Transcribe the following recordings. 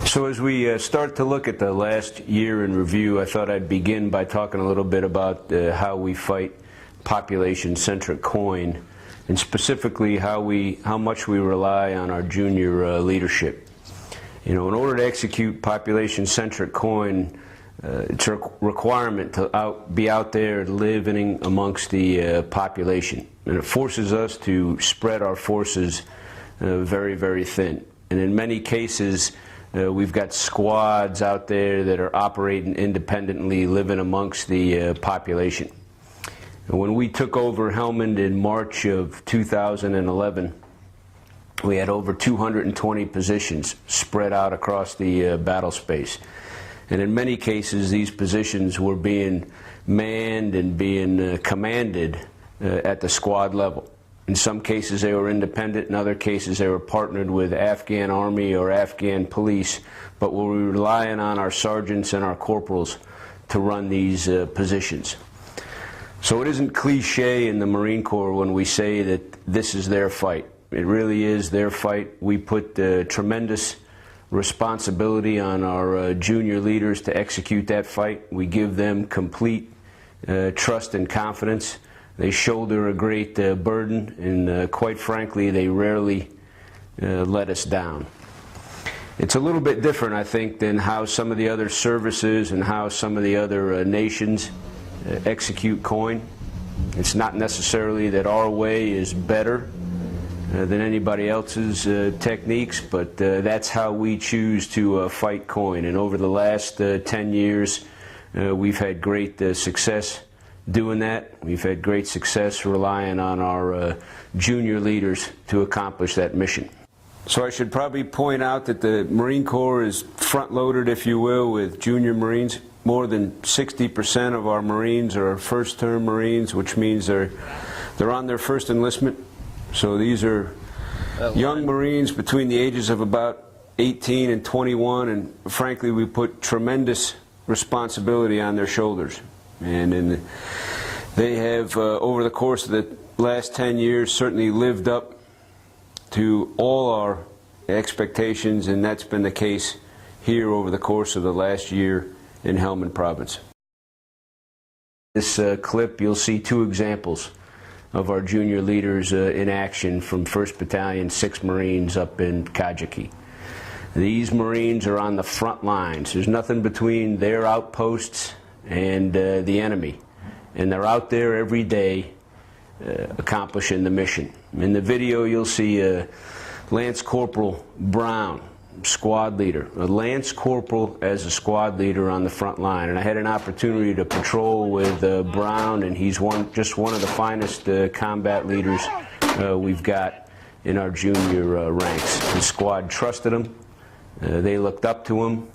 So as we start to look at the last year in review, I thought I'd begin by talking a little bit about how we fight population-centric coin, and specifically how much we rely on our junior leadership. You know, in order to execute population-centric coin, it's a requirement to be out there living amongst the population, and it forces us to spread our forces very, very thin. And in many cases, we've got squads out there that are operating independently, living amongst the population. And when we took over Helmand in March of 2011, we had over 220 positions spread out across the battle space. And in many cases, these positions were being manned and being commanded at the squad level. In some cases they were independent, in other cases they were partnered with Afghan Army or Afghan police, but we were relying on our sergeants and our corporals to run these positions. So it isn't cliche in the Marine Corps when we say that this is their fight. It really is their fight. We put tremendous responsibility on our junior leaders to execute that fight. We give them complete trust and confidence. They shoulder a great burden, and quite frankly, they rarely let us down. It's a little bit different, I think, than how some of the other services and how some of the other nations execute coin. It's not necessarily that our way is better than anybody else's techniques, but that's how we choose to fight coin. And over the last 10 years, we've had great success doing that. We've had great success relying on our junior leaders to accomplish that mission. So I should probably point out that the Marine Corps is front-loaded, if you will, with junior Marines. More than 60% of our Marines are first-term Marines, which means they're on their first enlistment. So these are young Marines between the ages of about 18 and 21, and frankly, we put tremendous responsibility on their shoulders. And they have, over the course of the last 10 years, certainly lived up to all our expectations, and that's been the case here over the course of the last year in Helmand Province. This clip, you'll see two examples of our junior leaders in action from 1st Battalion, 6th Marines up in Kajiki. These Marines are on the front lines. There's nothing between their outposts and the enemy, and they're out there every day accomplishing the mission. In the video you'll see Lance Corporal Brown, squad leader, a Lance Corporal as a squad leader on the front line, and I had an opportunity to patrol with Brown, and he's just one of the finest combat leaders we've got in our junior ranks. The squad trusted him, they looked up to him.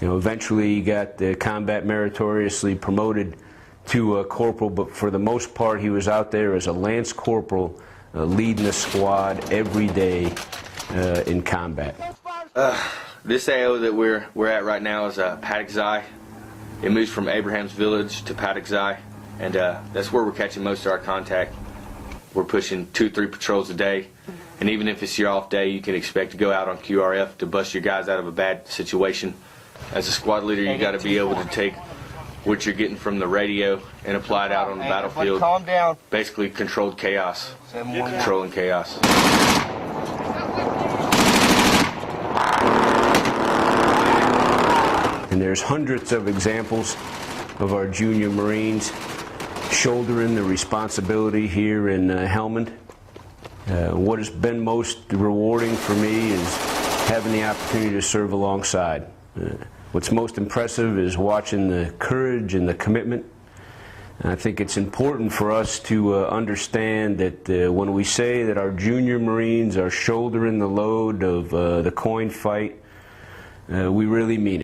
You know, eventually he got combat meritoriously promoted to a corporal, but for the most part he was out there as a Lance Corporal leading the squad every day in combat. This AO that we're at right now is Paddock's. It moves from Abraham's Village to Paddock's, and that's where we're catching most of our contact. We're pushing 2-3 patrols a day, and even if it's your off day, you can expect to go out on QRF to bust your guys out of a bad situation. As a squad leader, you got to be able to take what you're getting from the radio and apply it out on the battlefield. Calm down. Basically controlled chaos. Controlling chaos. And there's hundreds of examples of our junior Marines shouldering the responsibility here in Helmand. What has been most rewarding for me is having the opportunity to serve alongside. What's most impressive is watching the courage and the commitment. And I think it's important for us to understand that when we say that our junior Marines are shouldering the load of the coin fight, we really mean it.